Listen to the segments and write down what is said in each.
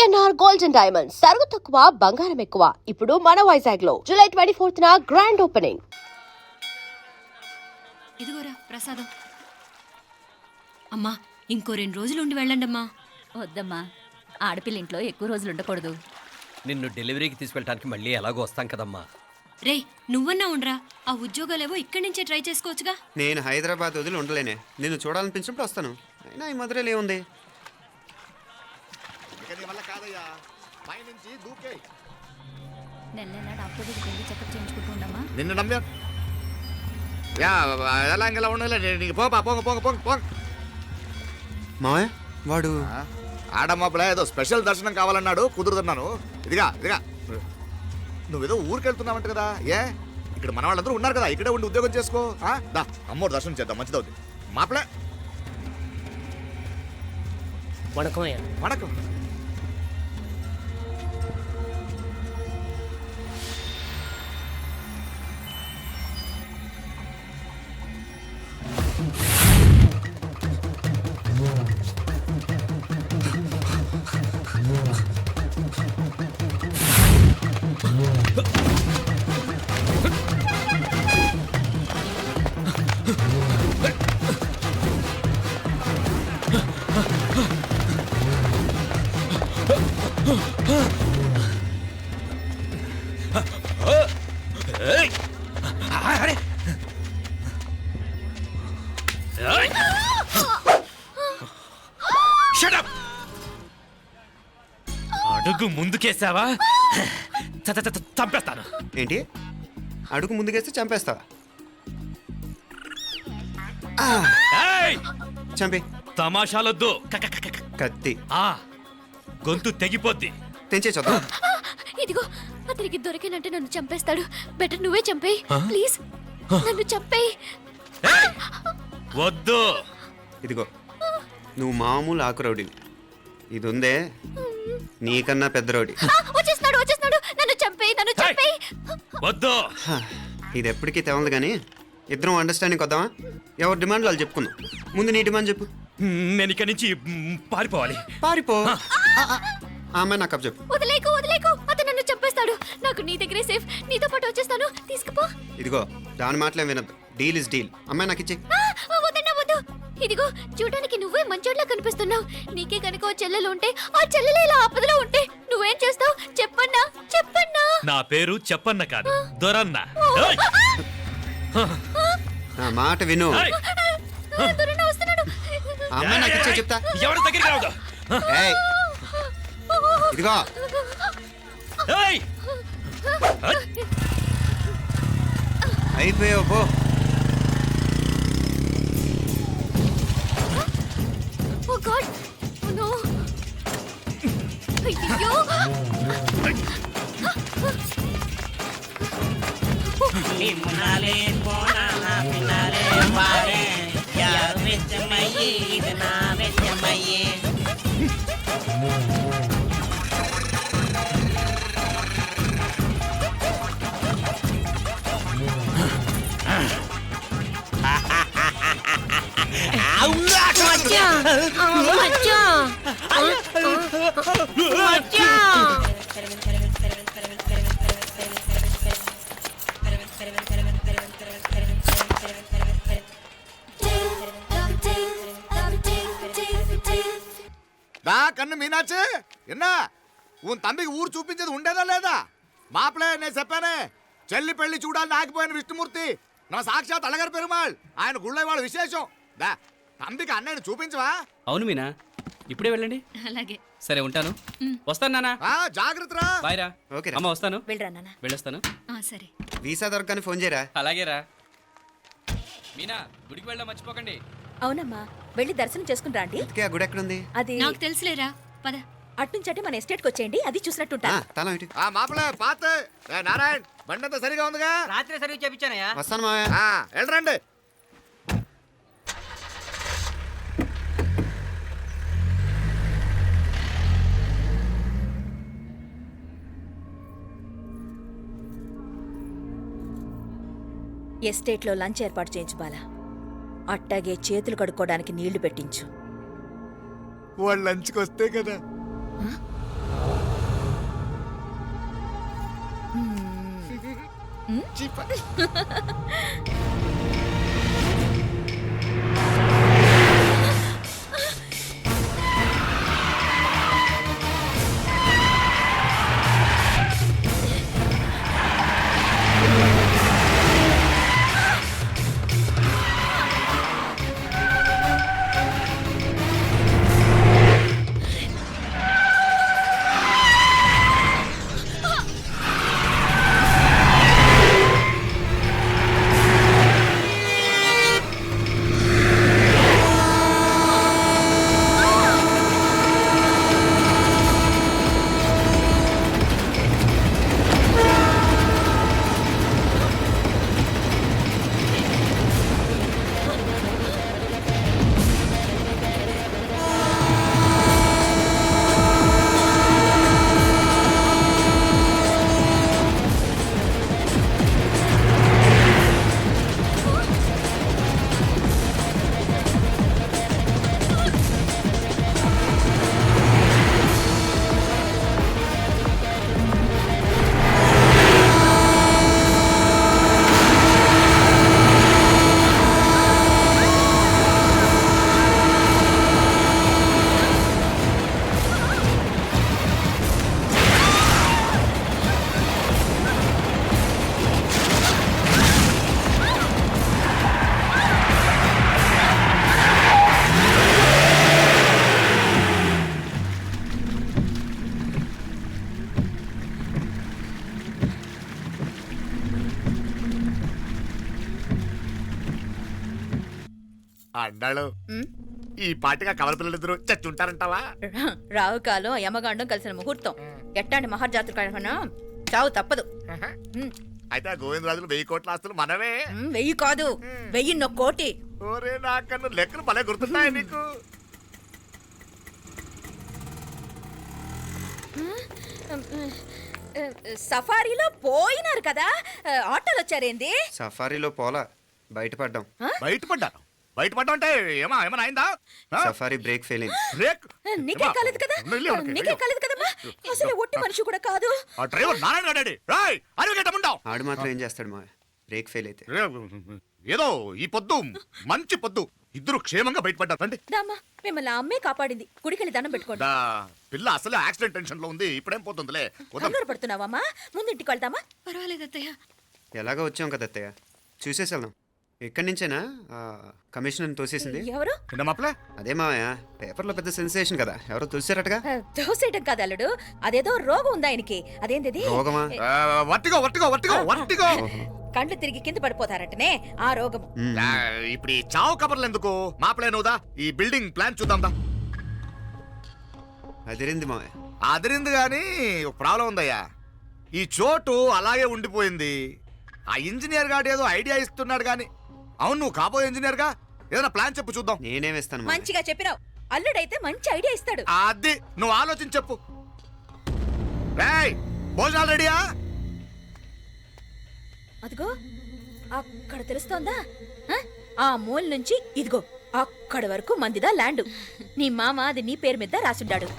VNR gold and diamonds సరుకు తక్కువ బంగారం ఎక్కువ. ఇప్పుడు మన వైజాగ్ లో జూలై 24th గ్రాండ్ ఓపెనింగ్. ఇదిగోరా ప్రసాదం. అమ్మా ఇంకో 2 రోజులు ఉండి వెళ్ళండమ్మా. వద్దమ్మా, ఆడపిల్ల ఇంట్లో ఎక్కువ రోజులు ఉండకూడదు. నిన్ను డెలివరీకి తీసుకెళ్ళడానికి మళ్ళీ ఎలాగో వస్తాం కదమ్మా. రే నువ్వన్నా ఉండరా, ఆ ఉద్యోగాలేవో ఇక్కడి నుంచే ట్రై చేసుకోవచ్చుగా. నేను హైదరాబాద్ వదిలి ఉండలేనే. నిన్ను చూడాలనిపించినప్పుడు వస్తాను. అయినా ఈ మధురలో ఏముంది? నెల నెల డాక్టర్ దగ్గరికి వెళ్ళి చెకప్ చేయించుకుంటూ ఉండమ్మా. నిన్ను నమ్మా ఎలా ఇంకెలా ఉండలే నీకు పోపా పోంగ పోంగ పోంగ పోంగ. మావయ్య వాడు ఆడమ్మప్పుడే ఏదో స్పెషల్ దర్శనం కావాలన్నాడు, కుదురుతున్నాను. ఇదిగా ఇదిగా నువ్వేదో ఊరికి వెళ్తున్నావంట కదా. ఏ ఇక్కడ మన వాళ్ళందరూ ఉన్నారు కదా, ఇక్కడే ఉండి ఉద్యోగం చేసుకో. దా అమ్మోడు దర్శనం చేద్దాం, మంచిదవుద్ది. మాపలే వణకం. అడుగు ముందుకేసావా చంపేస్తాను. ఏంటి? అడుగు ముందుకేస్తే చంపేస్తావా? చంపి. తమాషాలొద్దు. కత్తి గొంతు తెగిపోద్ది. తెంచే చూద్దాం. ఇదిగో అతనికి దొరికినంటే నన్ను చంపేస్తాడు. బెటర్ నువ్వే చంపేయి ప్లీజ్, నన్ను చంపేయి. వద్దు. ఇదిగో నువ్వు మామూలు ఆకురౌడివి. ఇది ఉందే నీకన్నా పెద్ద రౌడీ. వచ్చేస్తున్నాడు నన్ను చంపేయి. వద్దు. ఇది ఎప్పటికీ తెవలదు కానీ ఇద్దరం అండర్స్టాండింగ్ వద్దామా? ఎవరి డిమాండ్లు వాళ్ళు చెప్పుకుందాం. ముందు నీ డిమాండ్ చెప్పు. నేను ఇక్కడి నుంచి పారిపోవాలి. పారిపో. ఆ అమ్మాయి నాకు అప్ చెప్పు. వదిలేకు అతను నన్ను చంపేస్తాడు. నాకు నీ దగ్గరే సేఫ్, నీతో పాటు వచ్చేస్తాను, తీసుకుపో. ఇదిగో దాని మాటలే వినద్దు. Deal is deal. అమ్మాయి నాకు ఇచ్చి. వద్దు. ఇదిగో చూడడానికి నువ్వే మంచోడ్లా కనిపిస్తున్నావు. నీకే కనుక ఓ చెల్లెలు ఉంటే, ఆ చెల్లెలు ఇలా ఆపదలో ఉంటే నువ్వేం చేస్తావు చెప్పన్నా? నా పేరు చెప్పన్న కాదు, దొరన్న. నా మాట విను. దొరన్న వస్తున్నాడు. అమ్మాయి నాకు ఇచ్చే చెప్తా. ఎవరి దగ్గరికి రావద్దు. ఏయ్ ఇదిగో అయిపోయావు పో. ఓ గాడ్, ఓ నో. అయ్యో నిమ్మనాలే పోనాల పినాలే వారే యార్ వెచ్చమయ్యి ఇది నా వెచ్చమయ్యి. దా కన్ను మీనాచి ఎన్నా ఉన్ తంబికి ఊరు చూపించేది ఉండేదా లేదా? మాపలే నేను చెప్పానే, చెల్లి పెళ్లి చూడాలని ఆగిపోయిన విష్ణుమూర్తి నా సాక్షాత్ అలగర్ పెరుమాళ్. ఆయన గుళ్ళో వాళ్ళ విశేషం. దా తంబికి అన్నయ్యని చూపించవా? అవును మీనా, ఇప్పుడే వెళ్ళండి. అలాగే సరే ఉంటాను. వస్తాను నాన్న. జాగ్రత్త రా. బాయ్ రా. ఓకే రా. అమ్మ వస్తాను. వెళ్ళరా నాన్న. వెళ్ళొస్తాను. సరే. వీసా దొరకని ఫోన్ చేయరా. అలాగే రా. మీనా గుడికి వెళ్ళడం మర్చిపోకండి. అవునమ్మా, వెళ్ళి దర్శనం చేసుకుని రండి. ఆ గుడి ఎక్కడుంది? అది నాకు తెలుసులేరా, పద. అట్నుంచి మన ఎస్టేట్కి వచ్చేయండి, అది చూసినట్టుంటా. తల ఇటు. మాపలే పాత నారాయణ్ బండంతా సరిగా ఉందిగా? రాత్రి సర్వీస్ చేపించానయ్యా. వస్తాను మావయ్య. వెళ్ళరండి. ఎస్టేట్లో లంచ్ ఏర్పాటు చేయించు బాలా. అట్టాగే చేతులు కడుక్కోవడానికి నీళ్లు పెట్టించు. వాళ్ళు లంచ్కి వస్తే కదా. పిచ్చి అన్నాడు. ఈ పాటిగా కవల పిల్లలిద్దరూ చచ్చుంటారంటావా? రావు కాలం యమగాండం కలిసిన ముహూర్తం. ఎట్టాంటి మహర్జాతృ కన్నా చావు తప్పదు. అయితే ఆ గోవిందరాజులు 1000 కోట్ల ఆస్తులు మనమే. 1000 కాదు 1000 కోటి. ఓరే నాకన్నా లెక్కలు భలే గుర్తున్నాయి నీకు. సఫారీలో పోయినారు కదా, ఆటోలు వచ్చారేంది? సఫారీలో పోలా, బయటపడ్డాం. బయటపడ్డాను. బయటపడ్డా అంటే ఏమైనా అయిందా? సఫారీ బ్రేక్ ఫెయిల్ అయింది. బ్రేక్ నీకే కాలేదు కదా, నీకే కాలేదు కదమ్మా. అసలు ఒట్టి మనిషి కూడా కాదు. ఆ డ్రైవర్ నారాయణ గాడండి. రాయ్ అరగేటముండావు. ఆడు మాత్రం ఏం చేస్తాడు మా బ్రేక్ ఫెయిల్ అయితే. ఏదో ఈ పొద్దు మంచి పొద్దు, ఇద్దరు క్షేమంగా బయటపడ్డారండి. దామా మిమ్మల్ని ఆ అమ్మే కాపాడింది. గుడికెళ్ళి దండం పెట్టుకోండి. పిల్ల అసలు యాక్సిడెంట్ టెన్షన్ లో ఉంది. ఇప్పుడేం పోతుందిలే. కంగారు పడుతున్నావమ్మా? ముందు ఇంటికి వెళ్తామా? పర్వాలేదు అత్తయ్య. ఎలాగో వచ్చాం కదా అత్తయ్య, చూసేసి వెళ్దాం. ఎక్కడి నుంచేనా కమిషనర్ తోసేసింది? ఎవరు? అదే మావయ్య, పేపర్లో పెద్ద సెన్సేషన్ కదా, ఎవరో తోసారటగా. దోసేయటం కాదు అల్లుడు, అదేదో రోగం ఉందా ఆయనకి. అదేంటిది? రోగమా? వర్టిగో. కండ్లు తిరిగి కింద పడిపోతారటనే ఆ రోగం. ఇప్పుడు ఈ చావు కబర్లు ఎందుకు? మాపలేనుదా ఈ బిల్డింగ్ ప్లాన్ చూద్దాందా. అదిరింది మావయ్య. అదిరింది గాని ఒక ప్రాబ్లం ఉందయ్యా. ఈ చోటు అలాగే ఉండిపోయింది. ఆ ఇంజనీర్ గాడు ఏదో ఐడియా ఇస్తున్నాడు గాని. అవును, నువ్వు కాబోయే ఇంజనీర్ గా ఏదైనా ప్లాన్ చెప్పు చూద్దాం. నేనేమిస్తాను? మంచిగా చెప్పినావు. అల్లుడైతే మంచి ఐడియా ఇస్తాడు. అది నువ్వు ఆలోచించి చెప్పు. భోజనాలు రెడీయా? అదిగో అక్కడ తెలుస్తోందా? ఆ మూల నుంచి ఇదిగో అక్కడ వరకు మందిదా ల్యాండ్. నీ మామ అది నీ పేరు మీద రాసుండాడు.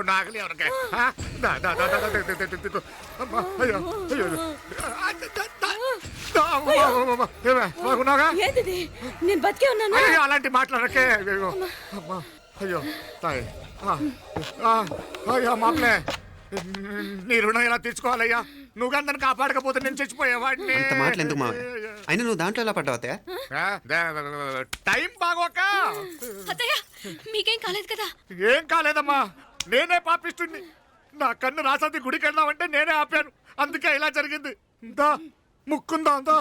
నాగలి ఎవరికే నేను బతికే ఉన్నాను. అలాంటి మాట్లాడకే. అయ్యో తాయి. అయ్యో మాపలే నీ రుణం ఎలా తీర్చుకోవాలయ్యా నువ్వు అందరిని కాపాడకపోతే నేను చచ్చిపోయేవాడిని. అంత మాటలు ఎందుకు మావయ్య? అయినా నువ్వు దాంట్లో ఎలా పడ్డావు అత్తయ్య? టైం బాగోక. అత్తయ్య మీకేం కాలేదు కదా? ఏం కాలేదమ్మా, నేనే పాపిస్తుంది. నా కన్ను రాసాది గుడికి వెళ్దామంటే నేనే ఆపాను, అందుకే ఇలా జరిగింది. దా ముక్కుందా.